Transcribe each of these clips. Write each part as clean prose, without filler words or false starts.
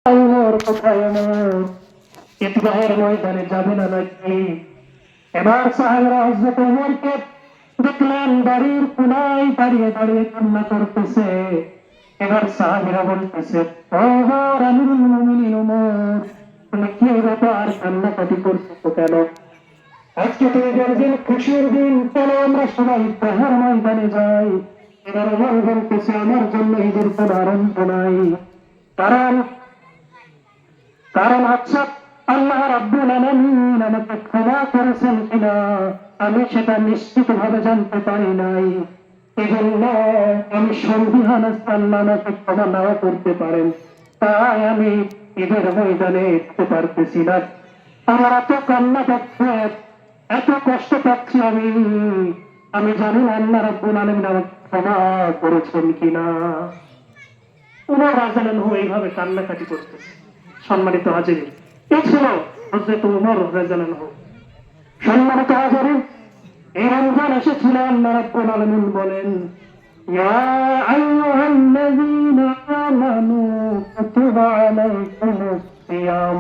ওমর কোথায় ওমর? ঈদগাহের ময়দানে যাবে না নাকি? এবার সাহাবারা হযরত ওমরকে দেখলেন বাড়ির কোনায় দাঁড়িয়ে দাঁড়িয়ে কান্না করতেছে। এবার সাহাবীরা বলতেছে, ওমর, আমিরুল মুমিনিন ওমর, তুমি কি ব্যাপার, কান্নাকাটি করতেছো কেন? আজকে তো ঈদের দিন, খুশির দিন, কেন আমরা সবাই ঈদগাহের ময়দানে যাই? এবার ওমর বলতেছে, আমার জন্য ঈদের কোনো আনন্দ নাই। কারণ কারণ আচ্ছা, আল্লাহ রাব্বুল আলামিন আমাকে ক্ষমা করেছেন কিনা আমি সেটা নিশ্চিত ভাবে জানতে পারি নাই। এজন্য আমি সন্দিহান আছি আল্লাহ আমাকে ক্ষমা নাও করতে পারেন, তাই আমি ঈদের ময়দানে যেতে পারতেছি না। আমার এত কান্না পাচ্ছে, এত কষ্ট পাচ্ছি আমি, আমি জানি না আল্লাহ রাব্বুল আলামিন আমাকে ক্ষমা করেছেন কিনা। ওমর রাদিয়াল্লাহু আনহু এইভাবে কান্নাকাটি করতেছে। সম্মানিত হাজিরিন, এই ছিল হযরত ওমর রাদিয়াল্লাহু আনহু। সম্মানিত হাজিরিন, এই রমজান এসেছিল, আল্লাহ রাব্বুল আলামিন বলেন, ইয়া আইয়ুহাল্লাযীনা আমানু কুতিবা আলাইকুমুস সিয়াম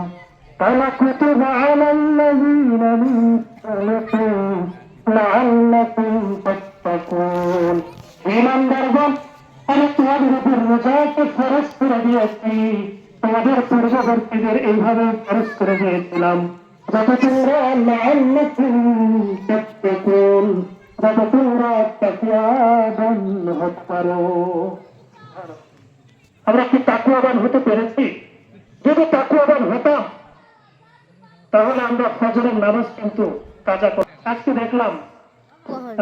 কামা কুতিবা আলাল্লাযীনা মিন ক্বাবলিকুম লাআল্লাকুম তাত্তাকুন। ঈমানদারগণ, আমি তোমাদের উপর রোজাকে ফরজ করে দিয়েছি, তোমাদের পূর্ববর্তীদের এইভাবে ফরজ করে দিয়েছিলাম যাতে তোমরা লাআল্লাকুম তাত্তাকুন, যাতে তোমরা তাকওয়াবান হতে পারো। আমরা কি তাকওয়াবান হতে পেরেছি? যদি তাকওয়াবান হতাম তাহলে আমরা ফজরের নামাজ কিন্তু কাজা করতাম। আজকে দেখলাম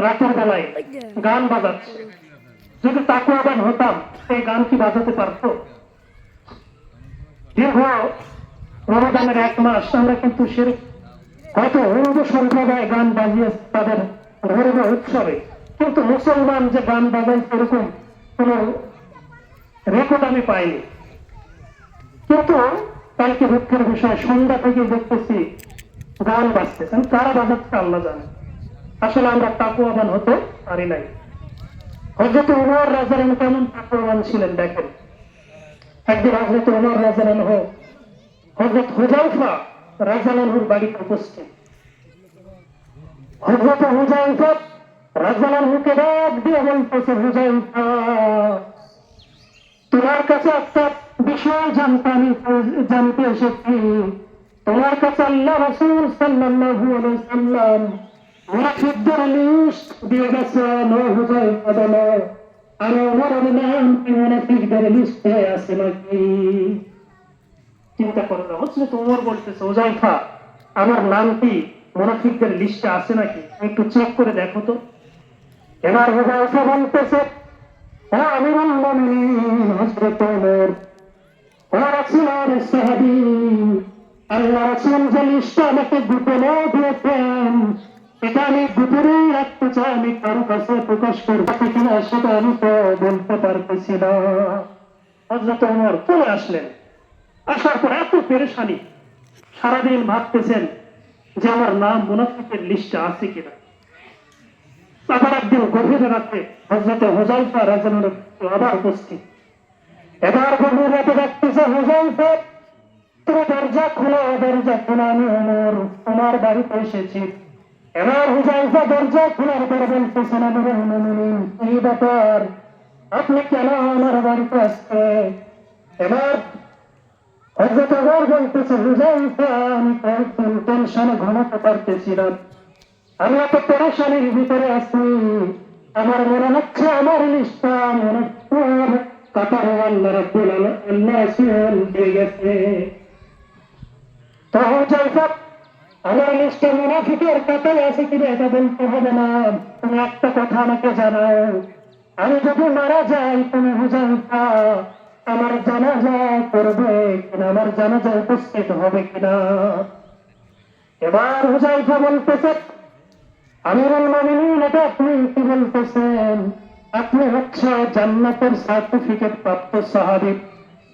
রাতের বেলায় গান বাজাচ্ছে। যদি তাকওয়াবান হতাম এই গান কি বাজাতে পারতো? দীর্ঘ রমাদানের 1 মাস আমরা কিন্তু শিরক, হয়তো হিন্দু সম্প্রদায় গান বাজিয়ে তাদের ধর্ম উৎসবে, কিন্তু মুসলমান যে গান বাজায় এরকম কোন রেকর্ড আমি পাইনি। কিন্তু কালকে দুঃখের বিষয়, সন্ধ্যা থেকে দেখতেছি গান বাজতেছে, কারা বাজাচ্ছে আল্লাহ জানে। আসলে আমরা তাকওয়াবান হতে পারি নাই। হযরত ওমর রাদিয়াল্লাহু আনহু কেমন তাকওয়াবান ছিলেন দেখেন। একদিন হযরত ওমর রাদিয়াল্লাহু আনহু হযরত হুযায়ফা রাদিয়াল্লাহু আনহুর বাড়িতে উপস্থিত। হযরত হুযায়ফা রাদিয়াল্লাহু আনহুকে ডাক দিয়ে বলতেছে, হুযায়ফা, তোমার কাছে একটা বিষয় জানতে এসেছি। তোমার কাছে আল্লাহ রাসূল সাল্লাল্লাহু আলাইহি ওয়াসাল্লাম মুনাফিকদের লিস্ট দিয়ে গেছেন। ও হুযায়ফা, বলো আর ওমরের নাম কি মুনাফিকদের লিস্টে আছে নাকি? চিন্তা করো না, হযরত ওমর বলতেছে, হুযায়ফা, আমার নাম কি মুনাফিকদের লিস্টে আছে নাকি, একটু চেক করে দেখো তো। এবার হুযায়ফা বলতেছে, ও আমিরুল মুমিনিন হযরত ওমর, ও রাসূলের সাহাবী, আল্লাহ রাসূল যে লিস্টটা আমাকে গোপনে দিয়েছেন এটা আমি গোপনেই রাখতে চাই, আমি কারো কাছে প্রকাশ করবো কিনা সেটা আমি তো বলতে পারতেছি না। হযরত ওমর চলে আসলেন। আসার পর এত পেরেশানি, সারাদিন ভাবতেছেন যে আমার নাম মুনাফিকের লিস্টে আছে কিনা। আবার একদিন গভীর রাতে হযরত হুযায়ফা রাদিয়াল্লাহু আনহু আবার উপস্থিত। এবার গভীর রাতে দেখতেছে, হুযায়ফা, তুমি দরজা খোলো, দরজা খোলো, আমি ওমর তোমার বাড়িতে এসেছি। এবার হুযায়ফা দরজা খোলার পর বলতেছেন, আমিরুল মুমিনিন, এই ব্যাপার, আপনি কেন আমার বাড়িতে আসছে? এবার হযরত ওমর বলতেছে, হুযায়ফা, আমি টেনশনে ঘুমাতে পারতেছি না, আমি এত পেরেশানির ভিতরে আছি, আমার মনে হচ্ছে আমার লিস্টটা কাতারে আল্লাহ রাব্বুল আলামিন দিয়ে গেছে। তো হুযায়ফা, আমার লিস্টে মুনাফিকের কাতারে আছে কিনা এটা বলতে হবে না, তুমি একটা কথা আমাকে জানাও, আমি যদি মারা যাই তুমি হুযায়ফা আমার জানাজা করবে কিনা, আমার জানাজা উপস্থিত হবে কিনা? এবার হুযায়ফা বলতেছে, আমিরুল মুমিনিন, এটা আপনি কি বলতেছেন? আপনি হচ্ছে জান্নাতের সার্টিফিকেট প্রাপ্ত সাহাবী,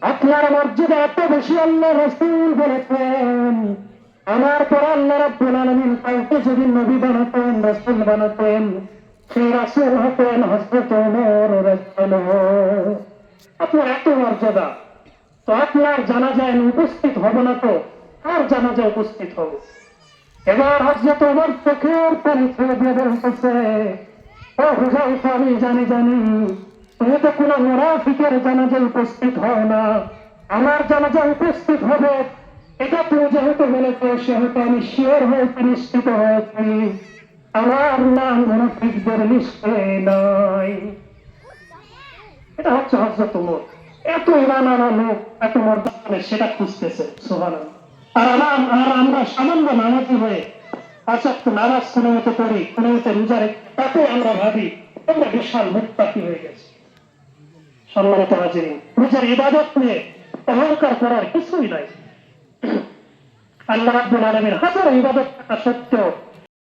আপনার মসজিদে এত বেশি আল্লাহ রাসূল বলেছেন, আমার পর আল্লাহ রাব্বুল আলামিন কাউকে যদি নবী বানাতেন, রাসূল বানাতেন, সেই রাসূল হতেন হযরত ওমর রাদিয়াল্লাহু আনহু। আপনার এত মর্যাদা, তো আপনার জানাজায় আমি উপস্থিত হব না তো আর জানাজায় উপস্থিত হব। এবার হযরত ওমর চোখের পানি ছেড়ে দিয়ে বলতেছে, ও হুযায়ফা, আমি জানি তুমি তো কোনো মুনাফিকের জানাজায় উপস্থিত হও না, আমার জানাজায় উপস্থিত হবে এটা তুমি যেহেতু মনে করো, সেহেতু আমি শিওর হয়েছি, নিশ্চিত হয়েছি আমার নাম মুনাফিকদের লিস্টে নাই। এটা হচ্ছে হযরত ওমর। এত ইমান আনা লোক এত মর্যাদা সেটা খুঁজতেছে, সুবহানাল্লাহ। আর আমরা সামান্য নামাজি হয়ে পাঁচ ওয়াক্ত নামাজ কোনো মতো করি, কোনো মতো রোজা রেখে, তাতে আমরা ভাবি আমরা বিশাল মুত্তাকি হয়ে গেছি। সম্মানিত হাজিরিন, রোজার ইবাদত নিয়ে অহংকার করার কিছুই নাই। আল্লাহ রাব্বুল আলামিন হাজার ইবাদত থাকা সত্ত্বেও